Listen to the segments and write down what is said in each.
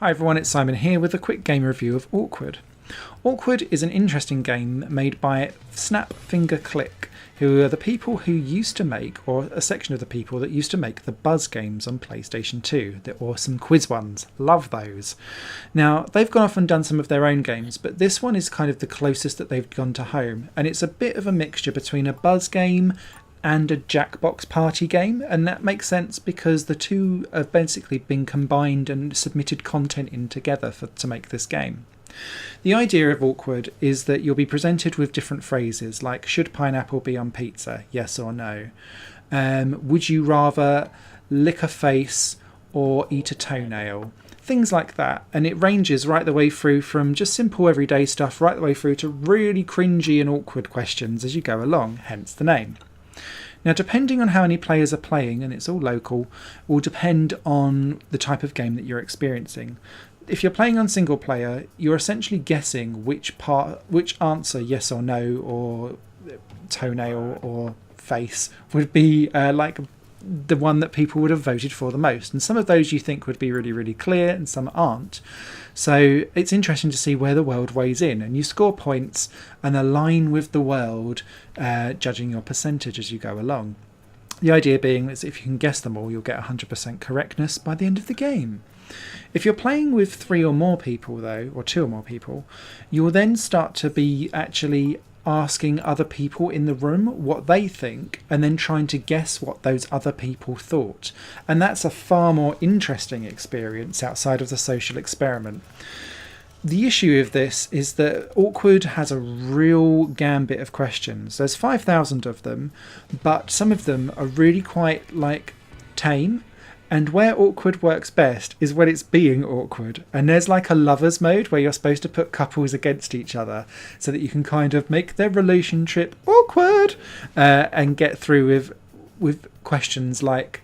Hi everyone, it's Simon here with a quick game review of Awkward. Awkward is an interesting game made by Snap Finger Click, who are the people who used to make, or a section of the people that used to make the Buzz games on PlayStation 2, the awesome quiz ones. Love those. Now, they've gone off and done some of their own games, but this one is kind of the closest that they've gone to home, and it's a bit of a mixture between a Buzz game and a Jackbox party game, and that makes sense because the two have basically been combined and submitted content in together to make this game. The idea of Awkward is that you'll be presented with different phrases like, should pineapple be on pizza, yes or no? Would you rather lick a face or eat a toenail? Things like that, and it ranges right the way through from just simple everyday stuff right the way through to really cringy and awkward questions as you go along, hence the name. Now, depending on how many players are playing, and it's all local, will depend on the type of game that you're experiencing. If you're playing on single player, you're essentially guessing which answer, yes or no, or toenail or face, would be like the one that people would have voted for the most. And some of those you think would be really, really clear, and some aren't. So it's interesting to see where the world weighs in, and you score points and align with the world, judging your percentage as you go along. The idea being that if you can guess them all, you'll get 100% correctness by the end of the game. If you're playing with 3 or more people though, or 2 or more people, you'll then start to be actually asking other people in the room what they think and then trying to guess what those other people thought. And that's a far more interesting experience outside of the social experiment. The issue of this is that Awkward has a real gambit of questions. There's 5,000 of them, but some of them are really quite tame. And where Awkward works best is when it's being awkward. And there's like a lovers mode where you're supposed to put couples against each other so that you can kind of make their relationship awkward and get through with questions like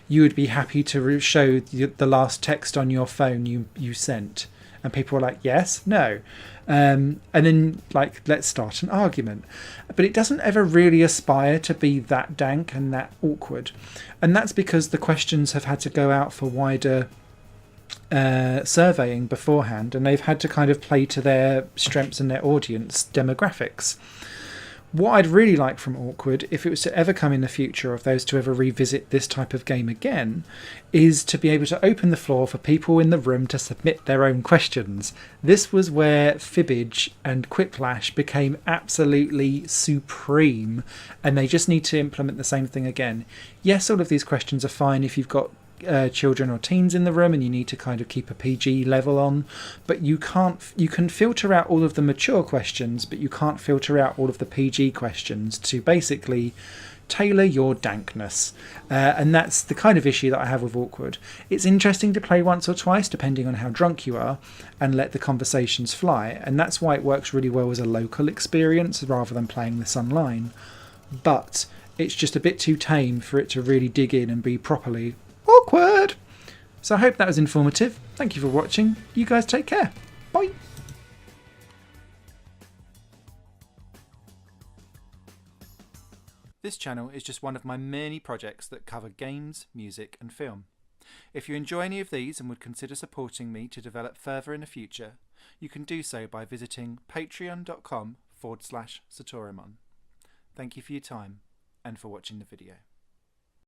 you would be happy to show the last text on your phone you sent. And people are like, yes, no. And then let's start an argument. But it doesn't ever really aspire to be that dank and that awkward. And that's because the questions have had to go out for wider surveying beforehand, and they've had to kind of play to their strengths and their audience demographics. What I'd really like from Awkward, if it was to ever come in the future, of those to ever revisit this type of game again, is to be able to open the floor for people in the room to submit their own questions. This was where Fibbage and Quiplash became absolutely supreme, and they just need to implement the same thing again. Yes, all of these questions are fine if you've got children or teens in the room and you need to kind of keep a PG level on, but you can filter out all of the mature questions, but you can't filter out all of the PG questions to basically tailor your dankness, and that's the kind of issue that I have with Awkward. It's interesting to play once or twice depending on how drunk you are and let the conversations fly, and that's why it works really well as a local experience rather than playing this online, but it's just a bit too tame for it to really dig in and be properly awkward. So I hope that was informative. Thank you for watching. You guys take care. Bye. This channel is just one of my many projects that cover games, music and film. If you enjoy any of these and would consider supporting me to develop further in the future, you can do so by visiting patreon.com/Satorimon. Thank you for your time and for watching the video.